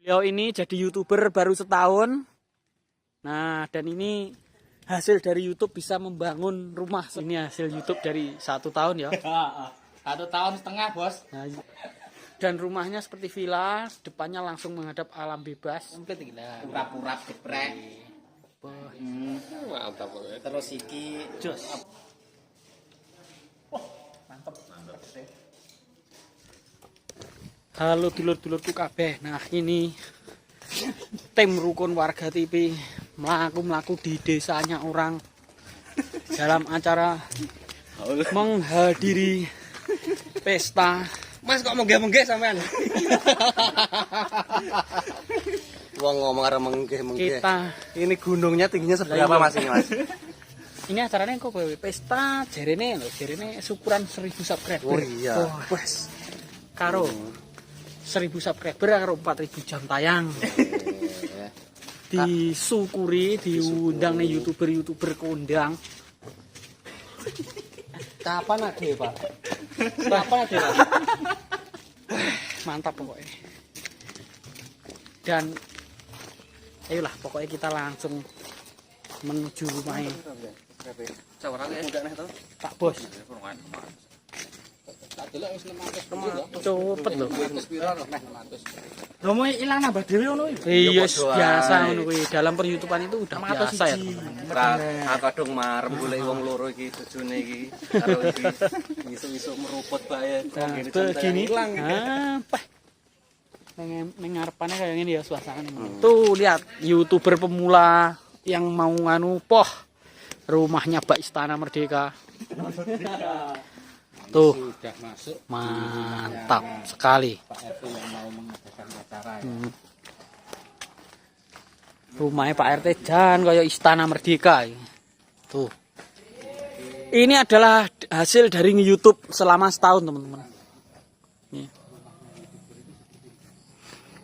Beliau ini jadi YouTuber baru setahun. Nah, dan ini hasil dari YouTube bisa membangun rumah. Ini hasil YouTube dari 1 tahun ya. 1,5 tahun, Bos. Nah, dan rumahnya seperti villa, depannya langsung menghadap alam bebas. Komplit iki lah. Urap-urap geprek. Mantap banget. Terus iki Jos. mantep. Halo dulur-dulurku kabeh. Nah, ini tim rukun warga TV melaku di desanya orang dalam acara menghadiri pesta. Mas kok menggeh-menggeh sampean? Wong ngomong arep menggeh-menggeh. Kita Ini gunungnya tingginya seberapa Mas ini, Mas? ini acaranya kok pesta jarene lho, jarene syukuran 1000 subscriber. Oh iya. Oh, wes. Karo 1000 subscriber karo 4000 jam tayang. Disyukuri, diundang nih YouTuber kondang. Kapan ada ya, Pak? Kapan ada? Mantap pokoknya. Dan ayolah pokoknya kita langsung menuju rumahnya Pak Bos. Cepet loh. Romo ilang nambah dhewe ngono iki. Iya biasa ngono kuwi. Dalam per-YouTubean itu udah biasa ya. Kadung marem golek wong loro iki bojone iki karo iki isu-isu meruput bae Begini apa? Neng ngarepane kayak gini ya suasananya. Tuh lihat YouTuber pemula yang mau nganu poh rumahnya Mbak Istana Merdeka. Tuh Sudah masuk mantap sekali. Pak RT yang mau mengadakan acara ya. Rumahnya Pak RT jan kayak Istana Merdeka. Tuh. Ini adalah hasil dari YouTube selama setahun, teman-teman.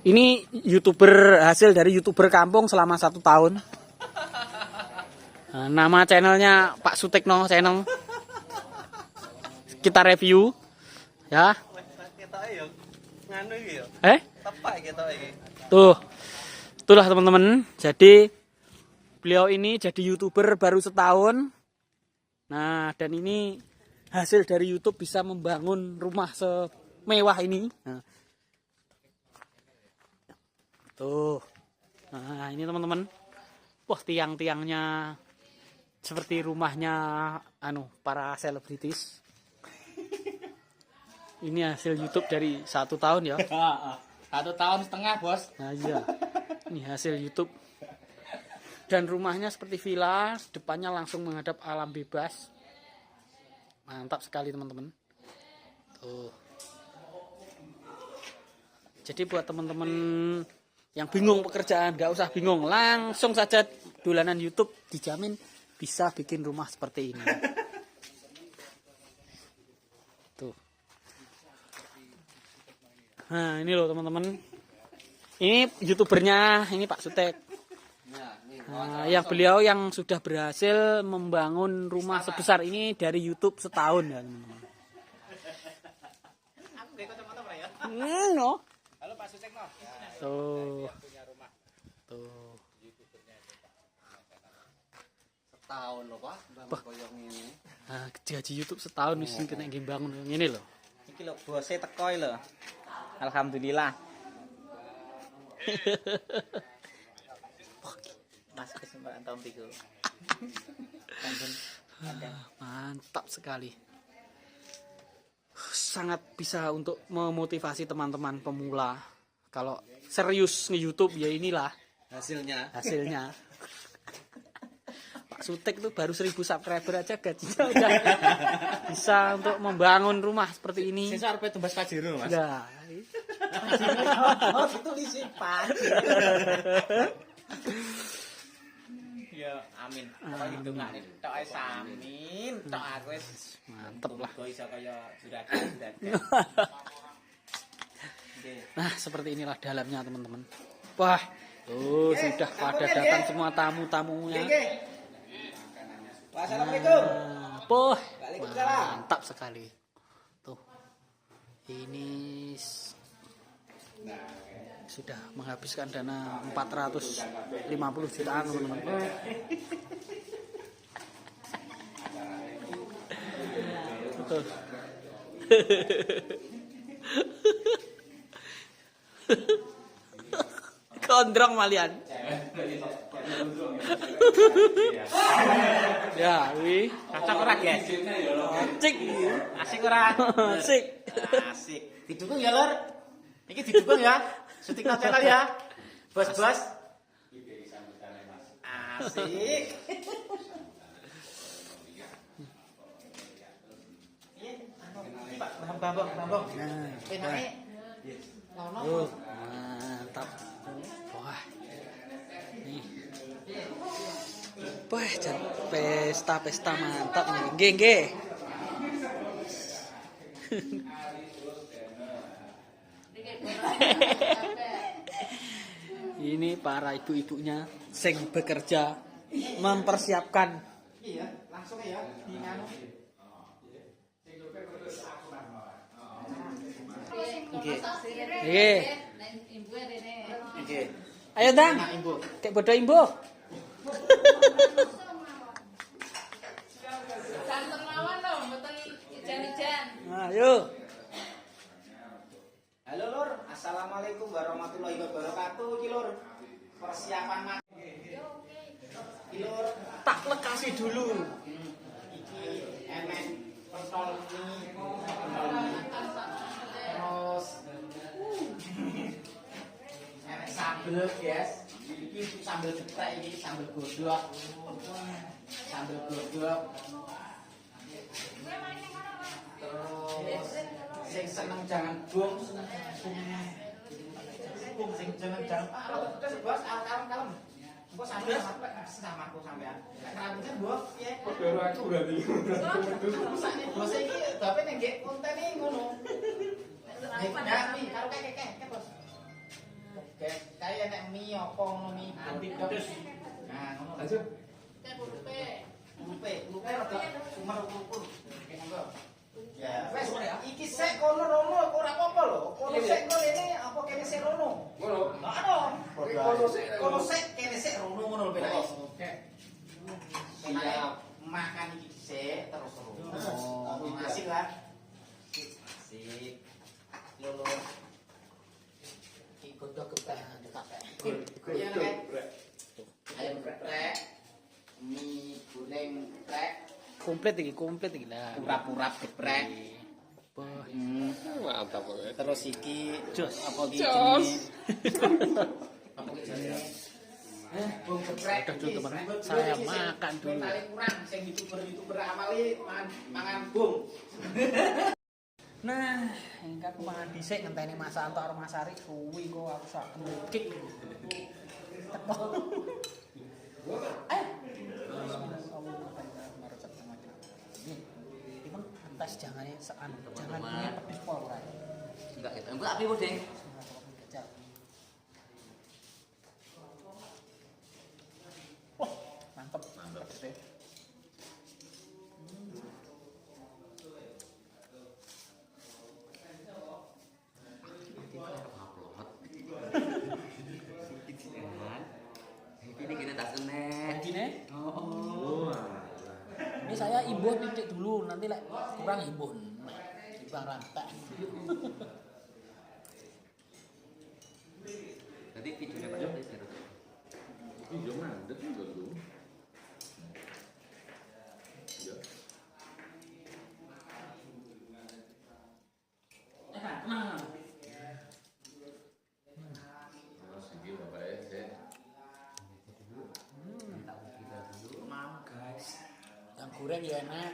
Ini YouTuber hasil dari YouTuber kampung selama 1 tahun. Nah, nama channelnya Pak Sutekno channel. Kita review ya. Tuh. Itulah teman-teman. Jadi beliau ini jadi YouTuber baru setahun. Nah, dan ini hasil dari YouTube bisa membangun rumah semewah ini. Nah. Tuh. Nah, ini teman-teman. Wah, tiang-tiangnya seperti rumahnya para selebritis. Ini hasil YouTube dari 1 tahun ya. 1,5 tahun, Bos. Nah, iya. Ini hasil YouTube. Dan rumahnya seperti villa, depannya langsung menghadap alam bebas. Mantap sekali, teman-teman. Tuh. Jadi buat teman-teman yang bingung pekerjaan, nggak usah bingung, langsung saja dolanan YouTube, dijamin bisa bikin rumah seperti ini. Tuh. Nah, ini loh teman-teman. Ini YouTubernya, ini Pak Sutek. Nah, yang beliau yang sudah berhasil membangun rumah sebesar ini dari YouTube setahun ya teman-teman. No. Halo Pak Sutekno. Tuh. Tuh. Setahun loh, Pak. Koyong ini. Nah, gaji YouTube setahun wis kena bangun ngene lho. Iki lho bose teko lho. Alhamdulillah. Mas kesempatan tahun 3. Mantap sekali. Sangat bisa untuk memotivasi teman-teman pemula. Kalau serius nge-YouTube ya inilah Hasilnya. Pak Sutek itu baru 1000 subscriber aja gajinya udah bisa untuk membangun rumah seperti ini. Sing arep tumbas Pajero, Mas. Nah, Itu lisi Pak. Ya, amin. Pokoke ndongane tok ae samin, tok aku wis mantep lah. muga iso kaya juragan. Nah, seperti inilah dalamnya teman-teman. Wah, tuh sudah pada datang semua tamu-tamunya. Wassalamualaikum. Poh, mantap sekali. Tuh, ini sudah menghabiskan dana 450 jutaan teman-teman. Betul. Gondrong malian. Ya, wi. Cocok ora, guys? Cik. Asik ora? Asik. Asik. Didukung ya, Lur? Iki didukung ya. Syuting channel ya. Bos-bos. Asik. Iya, Pak, bambang. Enake. Ngono. Mantap. Wah. Nih. Wah, pesta mantap nih. Nggih. Ini para ibu-ibunya sing bekerja mempersiapkan. Iya, langsung ya. Di nganu. Nggih. Ayo, Dang. Kayak bodoh imbo. Santen mawon lho, mboten ijan-ijan. Ayo. Halo Lur, assalamualaikum warahmatullahi wabarakatuh. Iki Lur, persiapan Iki Lur, Tak lekasi dulu. iki enek pentol mie, terus enek sambel guys. Iki sambel geprek, iki sambel godhog. Terus sing seneng jangan bung. Sing seneng jangan terus bos kalem. Engko sama aku sampean. Nek rambutnya mbok piye? Karo aku berarti. Sakne bos iki bape nek nggih kontene ngono. Nek ndak karo kek bos. Oke, kaya nek mie apa ngono mie anti pedes. Nah, ngono. Lanjut. Lupe rada sumer. Ya, wes iki sik kono rono ora apa-apa lho. Kono sik ngono rene apa kene sik rono. Ngono. Kono sik kene sik rono ngono lho bedane. Oke. Siap. Makan iki sik terus. Oh, asik lah. Asik. Lho. Iki godhog geprek dekat. Iya nek. Ayam geprek. Mie kuning geprek. Komplit iki lah. Urap-urap geprek. Mantap banget. Terus iki Jos. apa iki jenenge? Apa iki jenenge? Bung geprek. Udah dulu, teman. Saya makan dulu. Paling kurang sing YouTuber awale mangan bung. Nah, engkak kumangan dhisik ngenteni Mas Anto karo Mas Ari suwi kok aku sak kemukik. Tes jangan punya pedis pol ora. Enggak gitu. Enggak api bos, Ding. Wah, mantep. Pedesnya. Ini kita tak kenek. Begini. Ini saya imbun titik dulu, nanti lek kurang imbun. Timbang rantai. Tadi videonya Pak Jokowi seru. Video mandek juga lu. Tenang. Sini bapak ya. Mau guys. Yang goreng ya enak.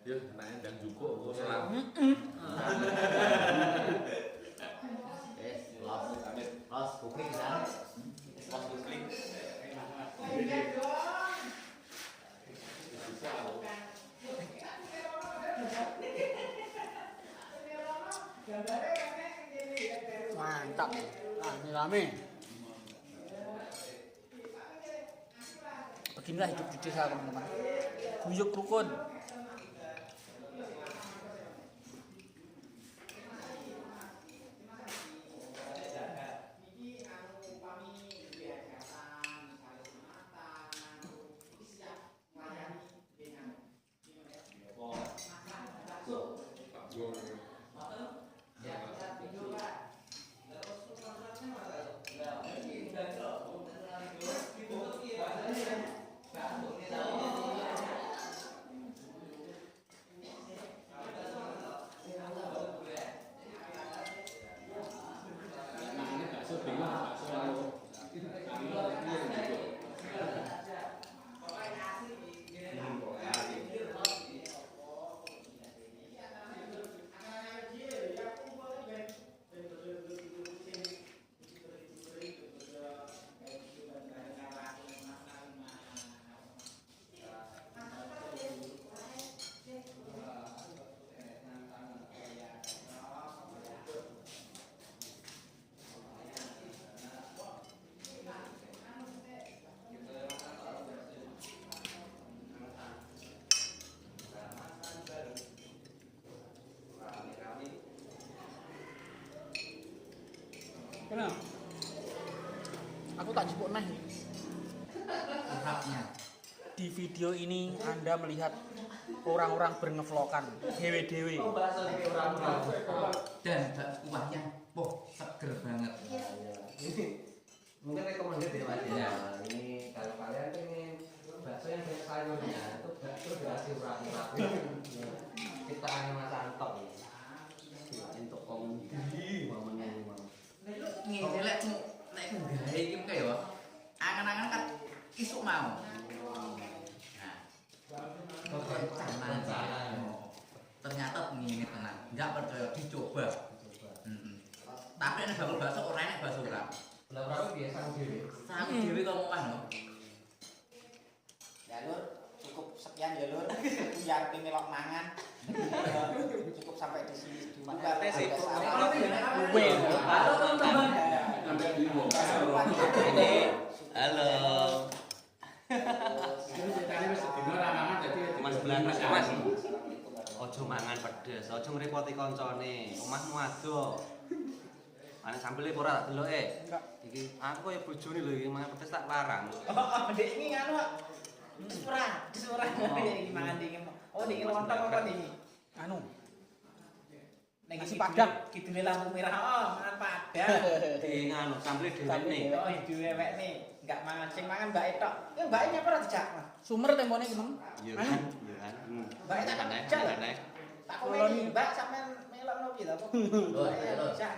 Ya, naik dan juga kok selam. Los kuping di sana. Los kuping. Mantap. Rame-rame. Beginilah hidup di desa teman-teman. Guyub rukun. Kenapa? Aku tak jupuk neh. Di video ini Anda melihat orang-orang bernevlogan dewe-dewe. Dan kuahnya, seger banget. Mungkin recommended ya Mas ya. Ini kalau kalian pengen bakso yang banyak sayurnya, itu bakso dikasih urat-urat. Ciptaannya Mas Anton. Untuk komedi momennya. Ngene lek gawe iki mengko ya. Angan-angan kan isuk mau. Nah. Kok canan. Ternyata ngene tenan. Enggak percaya dicoba. Tapi nek bakul bakso ora enak bakso urap. Lah ora biasa dhewe. Sang dhewe kok omah lho. Ya Lur, cukup sekian ya Lur. Biar melok mangan. Cukup sampai di sini dulu. Halo teman-teman. Halo. Mas Belanda, Mas. Ojo mangan pedes, ojo ngrepoti koncone. Omahmu ado. Ana sambele ora tak deloke. Iki aku ya bojone lho iki mangan pedes tak larang. Dek ini nganu Pak. Disurah. Iki mangan iki. Oh, iki lontong apa iki? Anu, Nasi Nasi Padang. Kidune lampu merah. Oh, mangan Padang. Di nganu sambele dhewe. Oh, ibu ewek nih. Enggak mangan sing mangan Mbak Etok. Ya Mbak nyapa ora dijak, Mas. sumber tempone temen. Iya kan? Iya kan. Mbak tak Aneh, dijak. aneh. Tak komeni, Mbak sampean melok nopi ta kok. Dijak.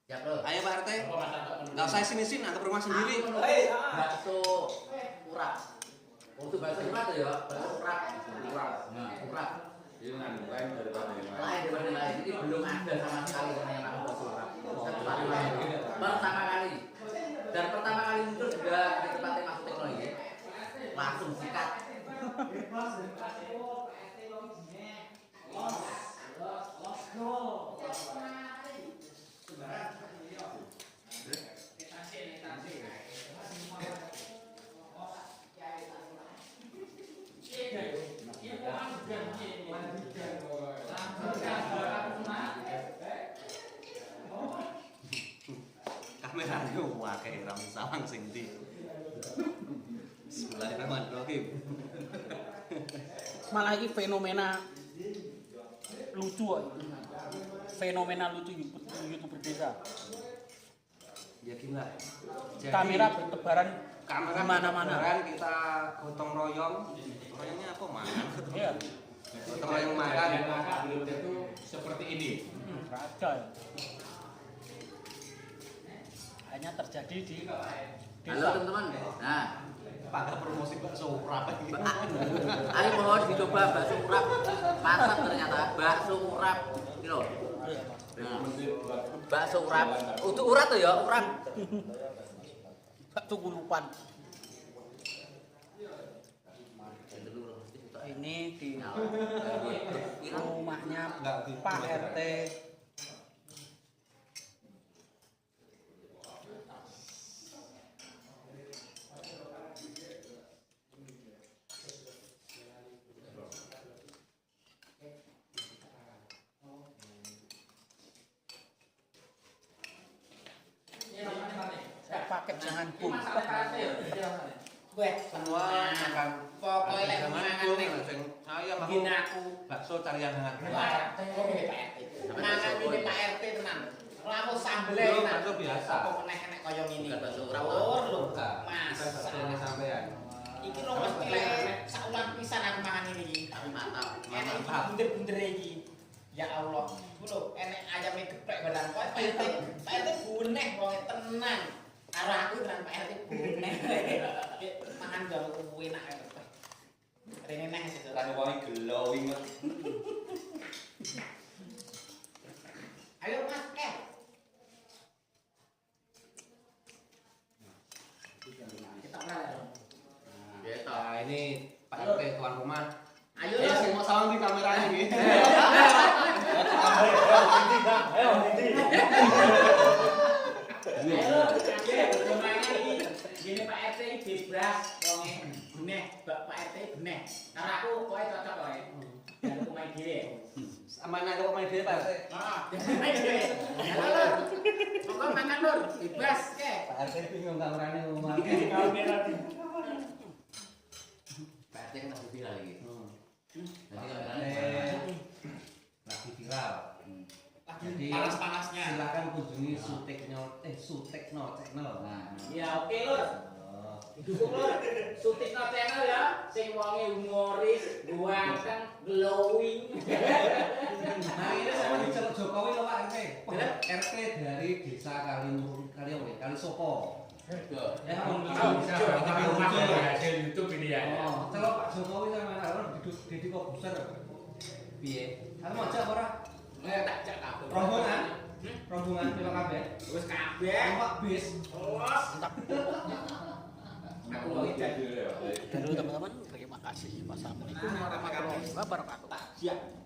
Ya, Bro. Ayo Pak RT. Enggak usah sini-sini, antar rumah sendiri. Bakso urap. Untuk bakso urap ya, bakso urap. Nah, urap. Ini lain daripada yang lain. Lain daripada yang lain. Ini belum ada sama sekali yang namanya bakso urap. Pertama kali. Dan pertama kali muncul juga di tempatnya Mas Teknologi. Langsung sikat. Kamerane wae ra sawang sing ndi. Bismillahirrahmanirrahim. Malah ini fenomena lucu kok. Fenomena lucu YouTuber desa. Ya gila. Jadi, Kamera bertebaran kamera di mana-mana. bertebaran, kita gotong royong. Royongnya apa mangan? Iya. Gotong royong makan. Itu seperti ini. Raja ya. Hanya terjadi di Halo desa. teman-teman. Nah, Pada promosi bakso urap iki. ayo mohon dicoba bakso urap. Mantap ternyata bakso urap. Ini loh. Nah, bakso urap. Untuk urat tuh ya, urap. Batu kulupan. Ini di rumahnya Pak RT. Saya pakai jangan pun. Gue Semua makan pokoknya lek jangan mangan pun ning sing ayam aku gini aku bakso carian hangat. mangan ini Pak RT tenan. Lamu sambel Yo, tenan. bakso biasa. Apa meneh nek kaya ngene. Bukan bakso urap. Lho, Mas. Bakso ini sampean. Iki lho mesti lek saulan pisan aku mangan ini iki. Tapi mantap. Enek iki bunder-bunder iki. Ya Allah, ku lho enek ayame geprek barang. Kok Pak RT buneh wong tenan. Karo aku tenan Pak RT bonek. Mangan karo enak ya. Rene neh sesuk. Kan wong gelo inget. Ayo Mas, Kita mulai. Nah, ini Pak RT tuan rumah. Ayo Ayo Lur. sing mau salam di kameranya iki. Ayo, gimana iki? Gini Pak RT iki bebas wonge beneh, Pak RT beneh. Karo aku kowe cocok kowe. Dan aku main dhewe. Amanah kok main dhewe Pak RT. Heeh, main dhewe. Halo Lur. Monggo makan Lur, bebas ke. Pak RT bingung kameranya ngomong. Pak RT kan lagi viral iki. Jadi kameranya lagi viral. Jadi Panas-panasnya. silakan kunjungi Sutekno channel. Nah, Ya oke Lur. Dukung Lur. Sutikno channel ya, sing wonge humoris, ganteng, glowing. nah ini sama diceluk Jokowi loh Pak RT. RT dari desa Kali Sopo. Hasil YouTube ini ya. Oh, celuk Pak Jokowi sama anak Deddy Kobuser. Piye? Kamu ajak ora? Tak jak kabeh. Rombongan piro kabeh? Wis kabeh. Numpak bis. Aku mau ijazah. Dan dulu teman-teman, terima kasih. Wassalamualaikum warahmatullahi wabarakatuh. Siap.